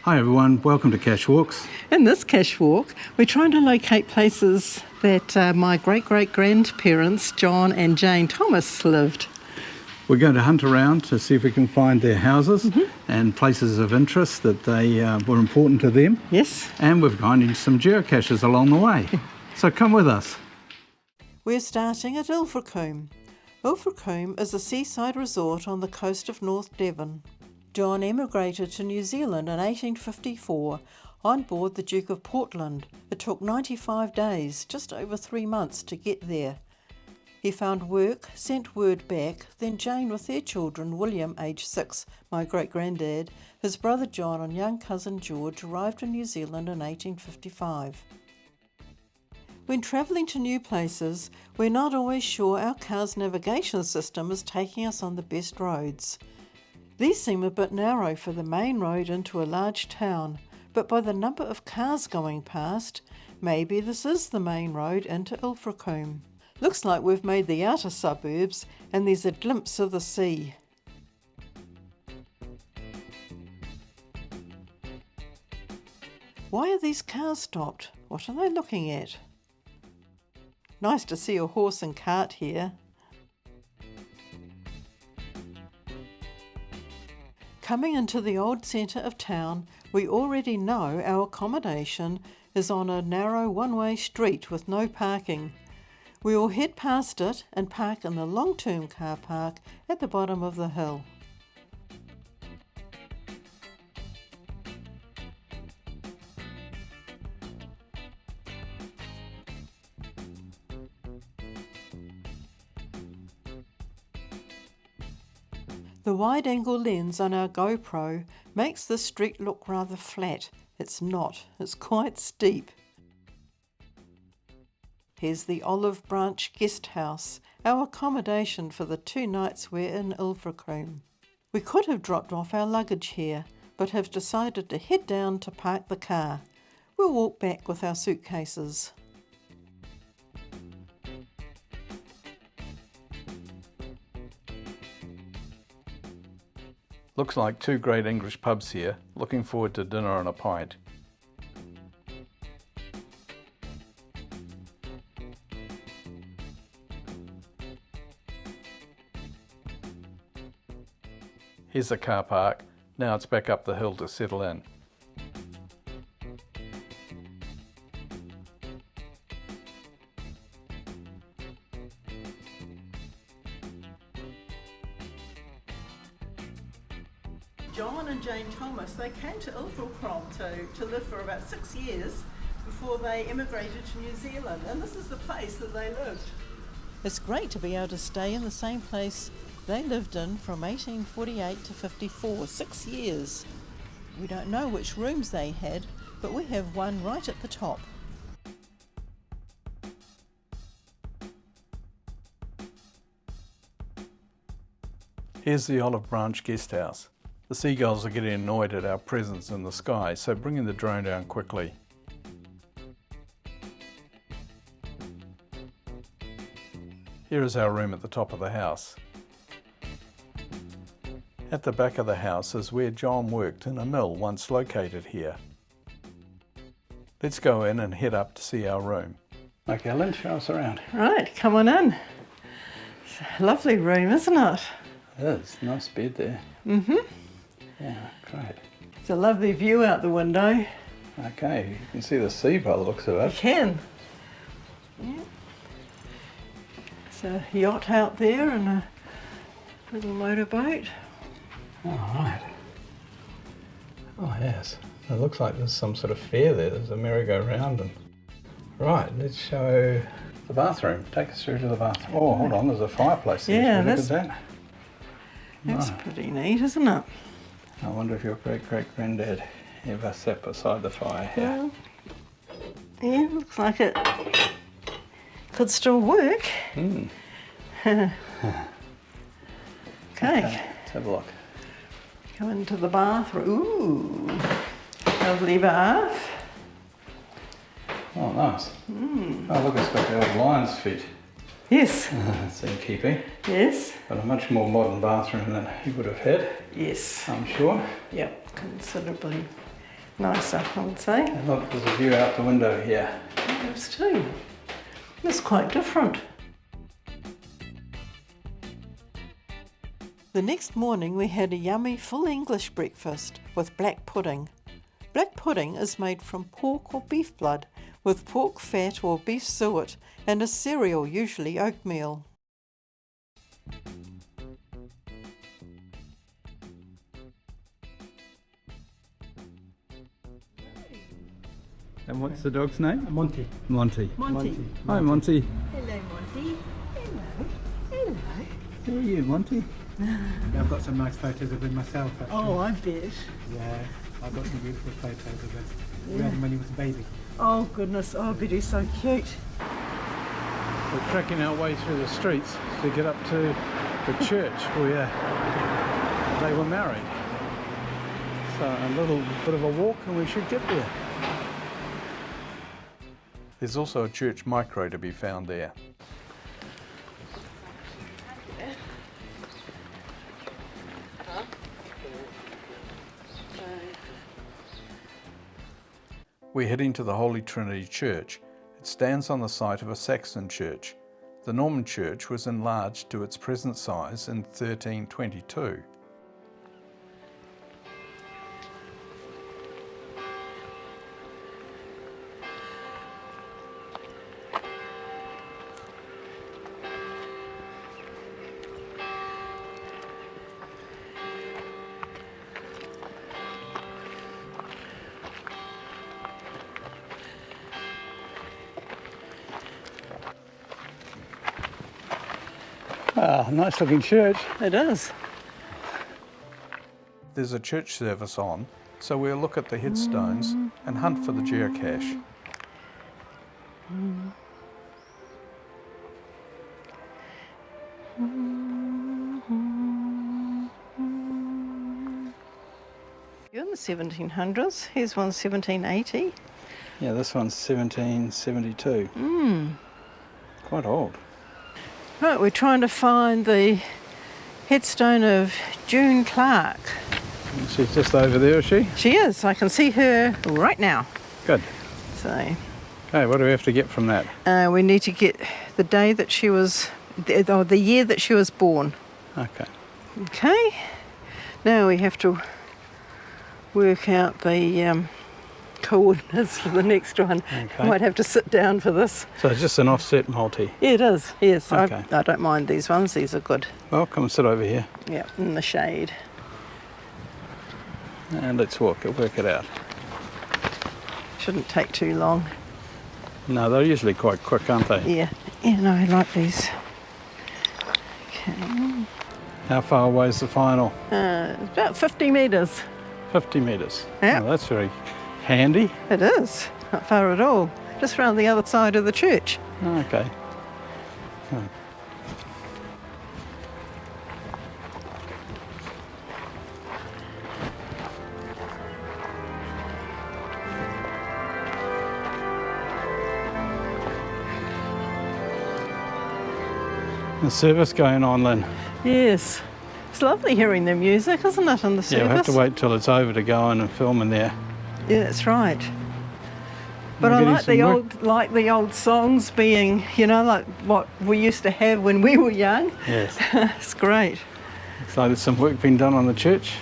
Hi everyone, welcome to Cache Walks. In this cache walk, we're trying to locate places that my great-great-grandparents, John and Jane Thomas, lived. We're going to hunt around to see if we can find their houses and places of interest that they were important to them. Yes. And we're finding some geocaches along the way. So come with us. We're starting at Ilfracombe. Ilfracombe is a seaside resort on the coast of North Devon. John emigrated to New Zealand in 1854 on board the Duke of Portland. It took 95 days, just over 3 months, to get there. He found work, sent word back, then Jane with their children, William, aged 6, my great-granddad, his brother John and young cousin George arrived in New Zealand in 1855. When travelling to new places, we're not always sure our car's navigation system is taking us on the best roads. These seem a bit narrow for the main road into a large town, but by the number of cars going past, maybe this is the main road into Ilfracombe. Looks like we've made the outer suburbs and there's a glimpse of the sea. Why are these cars stopped? What are they looking at? Nice to see a horse and cart here. Coming into the old centre of town, we already know our accommodation is on a narrow one-way street with no parking. We will head past it and park in the long-term car park at the bottom of the hill. The wide-angle lens on our GoPro makes this street look rather flat. It's not, it's quite steep. Here's the Olive Branch Guest House, our accommodation for the 2 nights we're in Ilfracombe. We could have dropped off our luggage here, but have decided to head down to park the car. We'll walk back with our suitcases. Looks like 2 great English pubs here. Looking forward to dinner and a pint. Here's the car park. Now it's back up the hill to settle in. John and Jane Thomas, they came to Ilfracombe to live for about 6 years before they immigrated to New Zealand, and this is the place that they lived. It's great to be able to stay in the same place they lived in from 1848 to 54, 6 years. We don't know which rooms they had, but we have one right at the top. Here's the Olive Branch Guest House. The seagulls are getting annoyed at our presence in the sky, so bringing the drone down quickly. Here is our room at the top of the house. At the back of the house is where John worked in a mill once located here. Let's go in and head up to see our room. Okay, Lynn, show us around. Right, come on in. It's a lovely room, isn't it? It is. Nice bed there. Yeah, great. It's a lovely view out the window. Okay, you can see the sea by the looks of You it. can. Yeah. There's a yacht out there and a little motorboat. Oh, right. Oh, yes. It looks like there's some sort of fair there. There's a merry-go-round. And... Right, let's show the bathroom. Take us through to the bathroom. Oh, hold on, there's a fireplace there. Yeah, that's That's pretty neat, isn't it? I wonder if your great-great-granddad ever sat beside the fire here. Well, yeah, looks like it could still work. Okay. Let's have a look. Go into the bathroom. Ooh, lovely bath. Oh, nice. Oh, look, it's got the old lion's feet. Yes. It's in keeping. Yes. But a much more modern bathroom than he would have had. Yes. I'm sure. Yep, considerably nicer, I would say. And look, there's a view out the window here. There's too. It's quite different. The next morning we had a yummy full English breakfast with black pudding. Black pudding is made from pork or beef blood with pork fat or beef suet and a cereal, usually oatmeal. And what's the dog's name? Monty. Monty. Monty. Hi, Monty. Hello, Monty. Hello. Who are you, Monty? I've got some nice photos of him myself, actually. Oh, I bet. Yeah, I've got some beautiful photos of him. We had him when he was a baby. Oh, goodness. Oh, but he's so cute. We're tracking our way through the streets to get up to the church where they were married. So a little bit of a walk and we should get there. There's also a church micro to be found there. We're heading to the Holy Trinity Church. It stands on the site of a Saxon church. The Norman church was enlarged to its present size in 1322. Ah, nice looking church. It is. There's a church service on, so we'll look at the headstones and hunt for the geocache. You're in the 1700s. Here's one 1780. Yeah, this one's 1772. Quite old. Right, we're trying to find the headstone of June Clark. She's just over there, is she? She is. I can see her right now. Good. So, Okay, what do we have to get from that? we need to get the day that she was, or the year that she was born. Okay. Okay. Now we have to work out the coordinates for the next one. Okay. Might have to sit down for this. So it's just an offset multi. Yeah, it is. Yes, Okay. I don't mind these ones. These are good. Well, come and sit over here Yeah, in the shade. and let's work it out. Shouldn't take too long. No, they're usually quite quick, aren't they? Yeah, no, I like these. Okay. How far away is the final? It's about 50 metres. 50 metres. Yeah. Oh, that's very handy. It is. Not far at all. Just round the other side of the church. Okay. Hmm. The service going on, Lynn. Yes. It's lovely hearing the music, isn't it, in the service? Yeah, we'll have to wait till it's over to go in and film in there. Yeah, that's right. But We're I getting like some the old songs being, you know, like what we used to have when we were young. Yes. It's great. So there's some work being done on the church.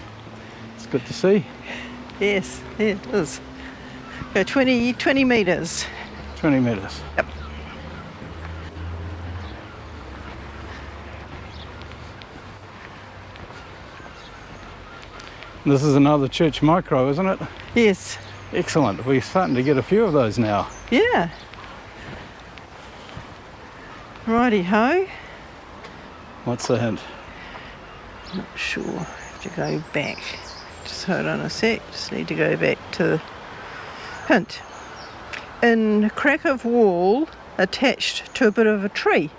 It's good to see. Yes, it is. Go 20 metres. 20 metres. Yep. This is another church micro, isn't it? Yes. Excellent. We're starting to get a few of those now. Yeah. Righty ho. What's the hint? Not sure. Have to go back. Just hold on a sec. Just need to go back to the hint. In a crack of wall attached to a bit of a tree.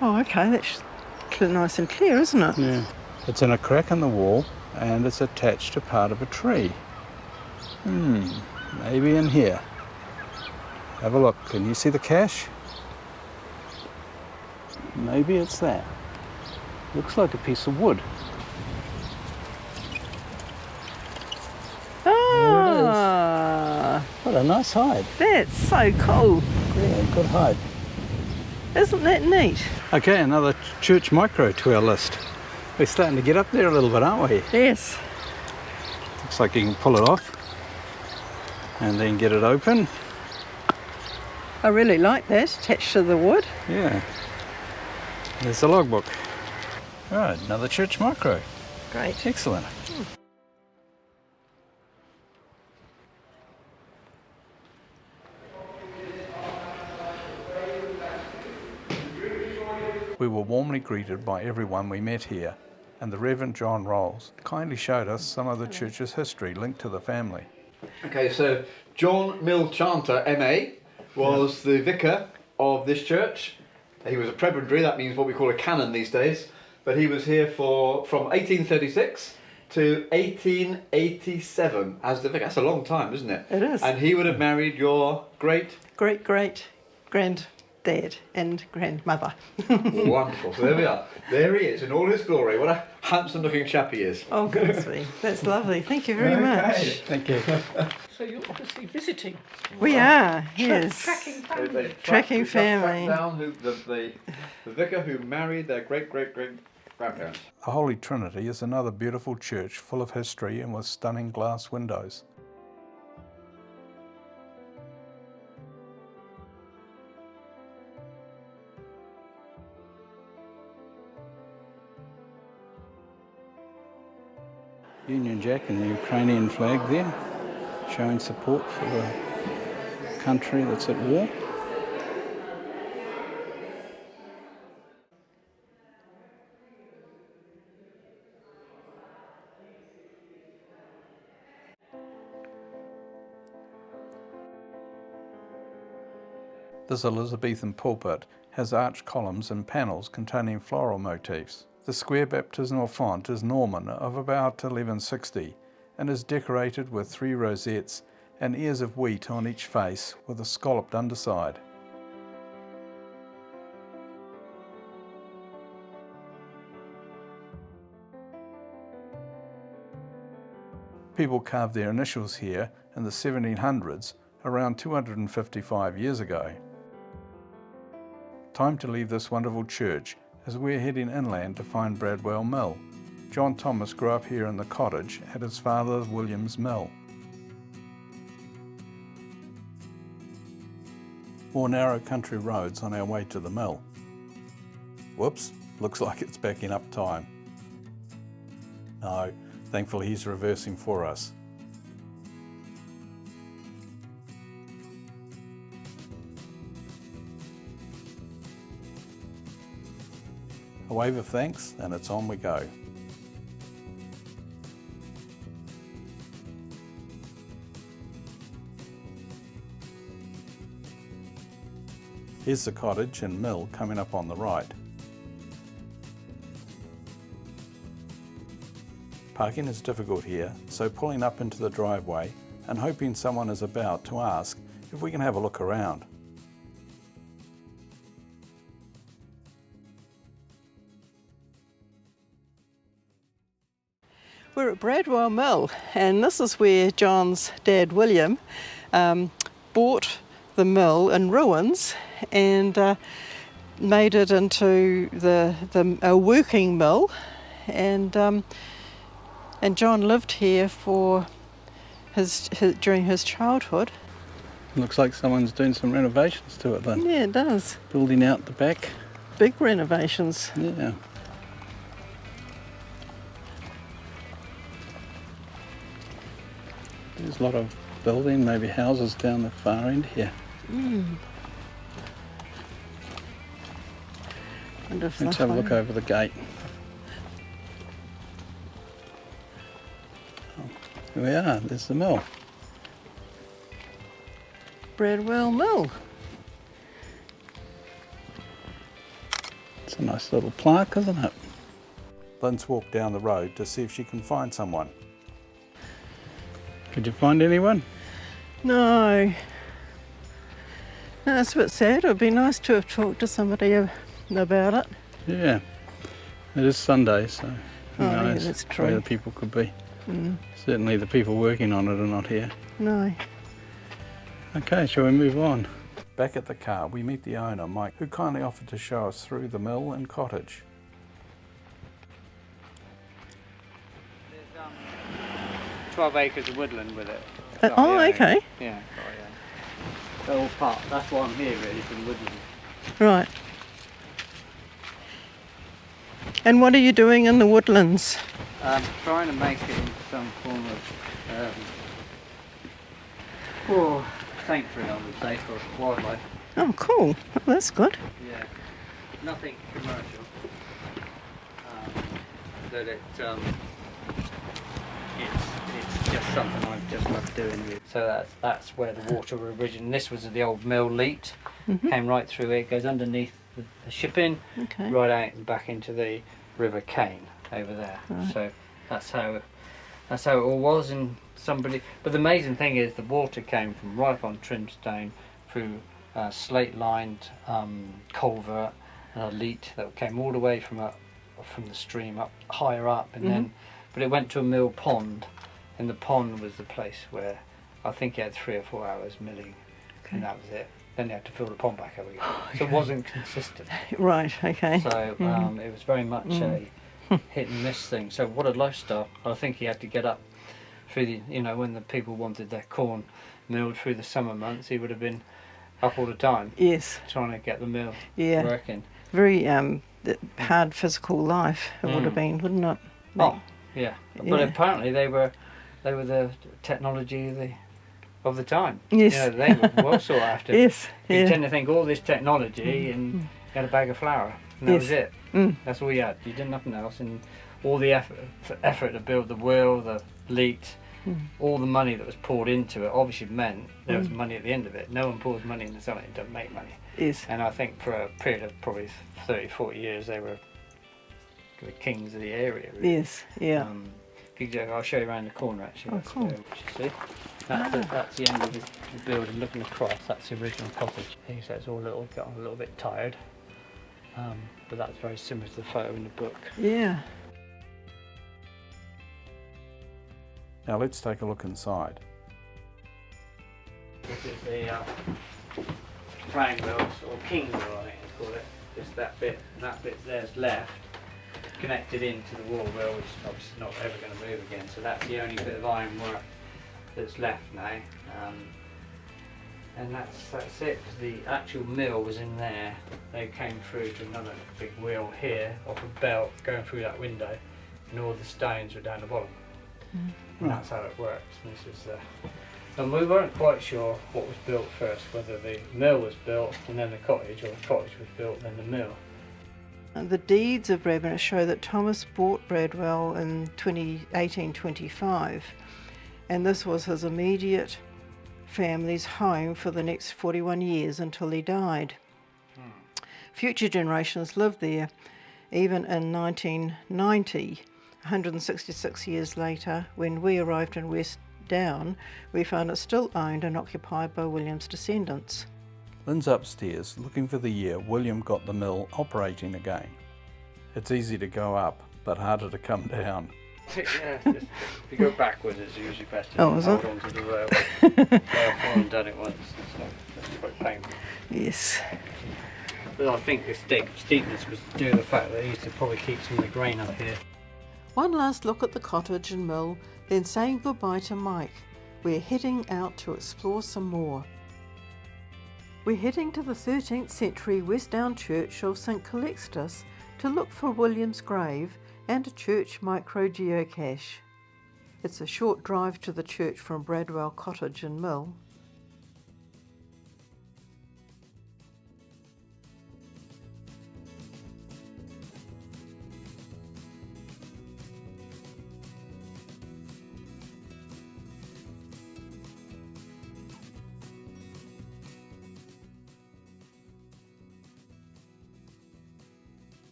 Oh, okay. That's nice and clear, isn't it? Yeah. It's in a crack in the wall and it's attached to part of a tree. Maybe in here. Have a look. Can you see the cache? Maybe it's that. Looks like a piece of wood. Ah, a nice hide. That's so cool. Yeah, good hide. Isn't that neat? Okay, another church micro to our list. We're starting to get up there a little bit, aren't we? Yes. Looks like you can pull it off and then get it open. I really like that, attached to the wood. Yeah. There's the logbook. Right, another church micro. Great. Excellent. We were warmly greeted by everyone we met here, and the Reverend John Rolls kindly showed us some of the church's history linked to the family. Okay, so John Mill Chanter, MA, was the vicar of this church. He was a prebendary, that means what we call a canon these days, but he was here from 1836 to 1887 as the vicar. That's a long time, isn't it? It is. And he would have married your Great-great-granddad and grandmother. Wonderful. So there we are. There he is in all his glory. What a handsome looking chap he is. Oh, goodness me. That's lovely. Thank you very much. Thank you. So you're obviously visiting. We are, yes. Tracking They family. Tracking we just tracked family. down the vicar who married their great-great-great-grandparents. The Holy Trinity is another beautiful church full of history and with stunning glass windows. Union Jack and the Ukrainian flag there, showing support for the country that's at war. This Elizabethan pulpit has arched columns and panels containing floral motifs. The square baptismal font is Norman of about 1160 and is decorated with 3 rosettes and ears of wheat on each face with a scalloped underside. People carved their initials here in the 1700s, around 255 years ago. Time to leave this wonderful church as we're heading inland to find Bradwell Mill. John Thomas grew up here in the cottage at his father William's mill. More narrow country roads on our way to the mill. Whoops, looks like it's backing up time. No, thankfully he's reversing for us. A wave of thanks and it's on we go. Here's the cottage and mill coming up on the right. Parking is difficult here, so pulling up into the driveway and hoping someone is about to ask if we can have a look around. We're at Bradwell Mill, and this is where John's dad, William, bought the mill in ruins and made it into a working mill, and John lived here for during his childhood. Looks like someone's doing some renovations to it then. Yeah, it does. Building out the back. Big renovations. Yeah. There's a lot of building, maybe houses down the far end here. Let's have a look over the gate. Oh, here we are, there's the mill. Bradwell Mill. It's a nice little plaque, isn't it? Lynn's walked down the road to see if she can find someone. Could you find anyone? No. No, it's a bit sad. It would be nice to have talked to somebody about it. Yeah, it is Sunday, so who knows yeah, that's true. where the people could be. Certainly the people working on it are not here. No. Okay, shall we move on? Back at the car, we meet the owner, Mike, who kindly offered to show us through the mill and cottage. There's 12 acres of woodland with it. Okay. Yeah, the whole part. That's why I'm here really, for the woodland. Right. And what are you doing in the woodlands? Trying to make it into some form of sanctuary, I would say, for wildlife. Oh, cool. That's good. Yeah, nothing commercial. But it's just something I've just loved doing. So that's where the water originated. This was the old mill leat. Came right through it, goes underneath the shipping, Okay. right out and back into the River Cane over there. Right. So that's how it all was. And but the amazing thing is the water came from right up on Trimstone through slate-lined culvert and a leat that came all the way from the stream up higher up, and but it went to a mill pond, and the pond was the place where I think it had 3 or 4 hours milling, and that was it. Then they had to fill the pond back up again. So it wasn't consistent. Right, okay. So it was very much a hit and miss thing. So what a lifestyle. I think he had to get up through when the people wanted their corn milled through the summer months, he would have been up all the time. Yes. Trying to get the mill working. Very hard physical life it would have been, wouldn't it? Oh, yeah. But apparently they were the technology of the time. Yes. They were well sought after. Yes. You tend to think all this technology and you had a bag of flour. And that was it. That's all you had. You did nothing else. And all the effort to build the wheel, the leat, all the money that was poured into it obviously meant there was money at the end of it. No one pours money into something that doesn't make money. Yes. And I think for a period of probably 30, 40 years they were the kings of the area. Really. Yes, yeah. I'll show you around the corner actually. Oh, cool. See? That's the end of the building. Looking across, that's the original cottage. He says it's all got a little bit tired, but that's very similar to the photo in the book. Yeah. Now let's take a look inside. This is the frame wheel, or king wheel I think it's called it. Just that bit, and that bit there's left, connected into the wall wheel, which is obviously not ever going to move again. So that's the only bit of ironwork that's left now. And that's it, because the actual mill was in there. They came through to another big wheel here, off a belt, going through that window, and all the stones were down the bottom. And that's how it works. And this is and we weren't quite sure what was built first, whether the mill was built and then the cottage, or the cottage was built and then the mill. And the deeds of Bradwell show that Thomas bought Bradwell in 1825, and this was his immediate family's home for the next 41 years until he died. Future generations lived there, even in 1990. 166 years later, when we arrived in West Down, we found it still owned and occupied by William's descendants. Lynn's upstairs looking for the year William got the mill operating again. It's easy to go up, but harder to come down. Yeah, if you go backwards, it's usually best to hold on to the rail. I've fallen done it once, so that's quite painful. Yes. But I think the steepness was due to the fact that he used to probably keep some of the grain up here. One last look at the cottage and mill, then saying goodbye to Mike. We're heading out to explore some more. We're heading to the 13th century West Down Church of St Calixtus to look for William's grave and a church micro-geocache. It's a short drive to the church from Bradwell Cottage and Mill.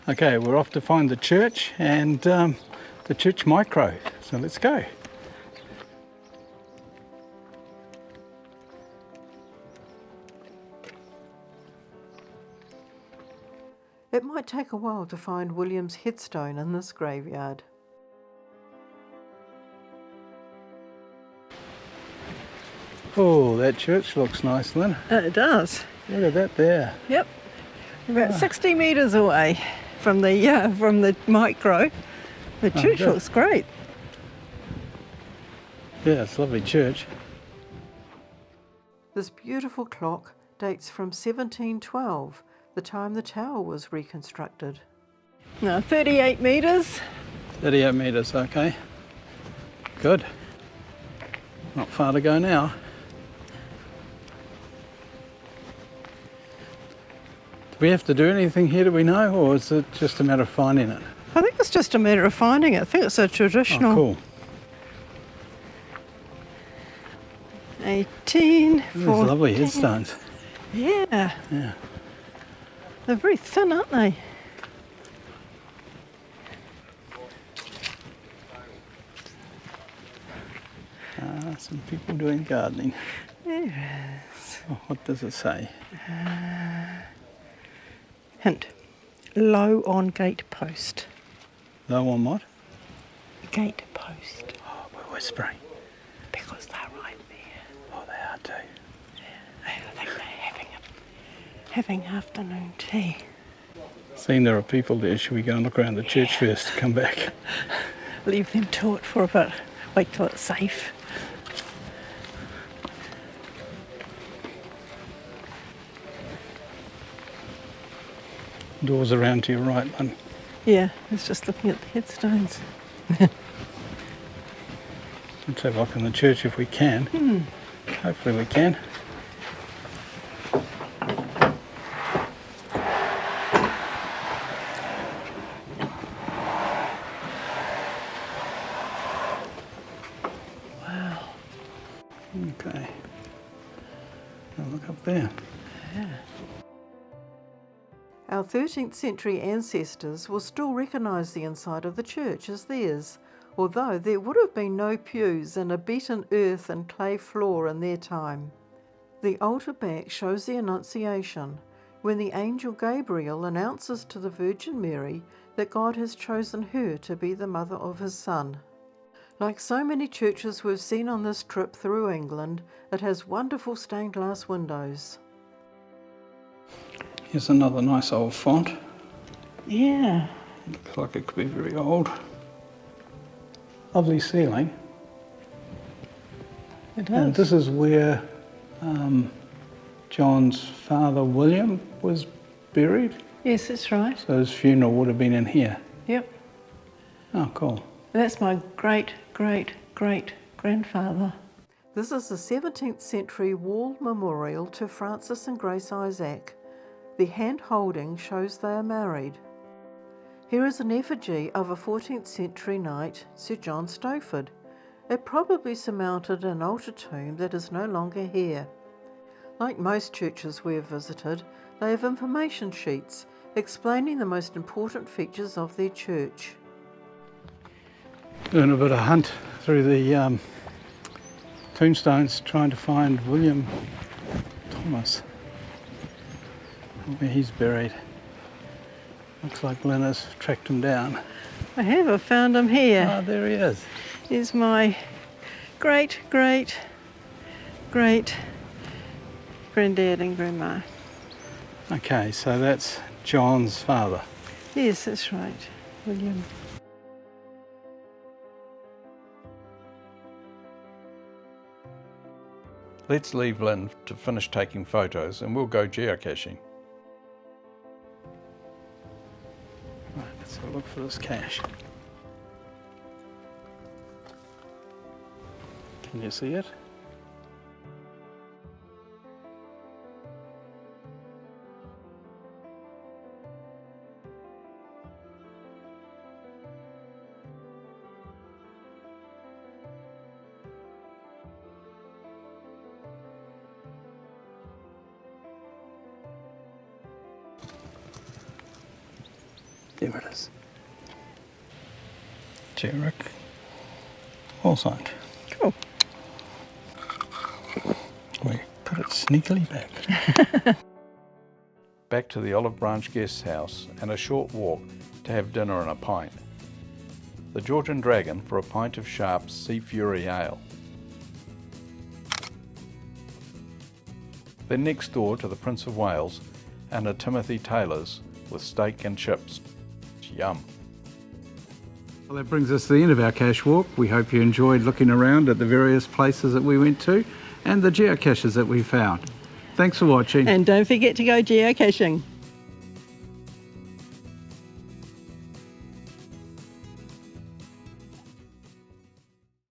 Okay, we're off to find the church and the church micro. So let's go. It might take a while to find William's headstone in this graveyard. Oh, that church looks nice, Lynn. It does. Look at that there. Yep. About 60 metres away from the micro. The church good. looks great. Yeah, it's a lovely church. This beautiful clock dates from 1712, the time the tower was reconstructed. Now 38 metres. 38 metres, okay. Good. Not far to go now. Do we have to do anything here, do we know, or is it just a matter of finding it? I think it's just a matter of finding it. I think it's a traditional. Oh, cool. 18, These lovely headstones. Yeah. Yeah. They're very thin, aren't they? Some people doing gardening. Yes. Oh, what does it say? Hint. Low on gate post. Low on what? Gate post. Oh, we're whispering. Because they're right there. Oh, they are too. I think they're having afternoon tea. Seeing there are people there, should we go and look around the church first, come back? Leave them to it for a bit. Wait till it's safe. Doors around to your right, one. Yeah, it's just looking at the headstones. Let's have a look in the church if we can. Hopefully we can. Wow. Okay. Now look up there. Yeah. Our 13th century ancestors will still recognise the inside of the church as theirs, although there would have been no pews and a beaten earth and clay floor in their time. The altar back shows the Annunciation, when the angel Gabriel announces to the Virgin Mary that God has chosen her to be the mother of his Son. Like so many churches we've seen on this trip through England, it has wonderful stained glass windows. Here's another nice old font. Yeah. Looks like it could be very old. Lovely ceiling. It does. And this is where John's father William was buried. Yes, that's right. So his funeral would have been in here. Yep. Oh, cool. That's my great-great-great-grandfather. This is the 17th century wall memorial to Francis and Grace Isaac. The hand-holding shows they are married. Here is an effigy of a 14th century knight, Sir John Stowford. It probably surmounted an altar tomb that is no longer here. Like most churches we have visited, they have information sheets explaining the most important features of their church. Doing a bit of hunt through the tombstones, trying to find William Thomas, where he's buried. Looks like Lena's tracked him down. I have, I found him here. Ah, there he is. Here's my great-great-great-granddad and grandma. Okay, so that's John's father. Yes, that's right, William. Let's leave Lynn to finish taking photos and we'll go geocaching. Right, let's have a look for this cache. Can you see it? There it is. GeoRick. All signed. Cool. We put it sneakily back. Back to the Olive Branch guest house and a short walk to have dinner and a pint. The Georgian Dragon for a pint of Sharp's Sea Fury Ale. Then next door to the Prince of Wales and a Timothy Taylor's with steak and chips. Yum. Well, that brings us to the end of our cache walk. We hope you enjoyed looking around at the various places that we went to and the geocaches that we found. Thanks for watching. And don't forget to go geocaching.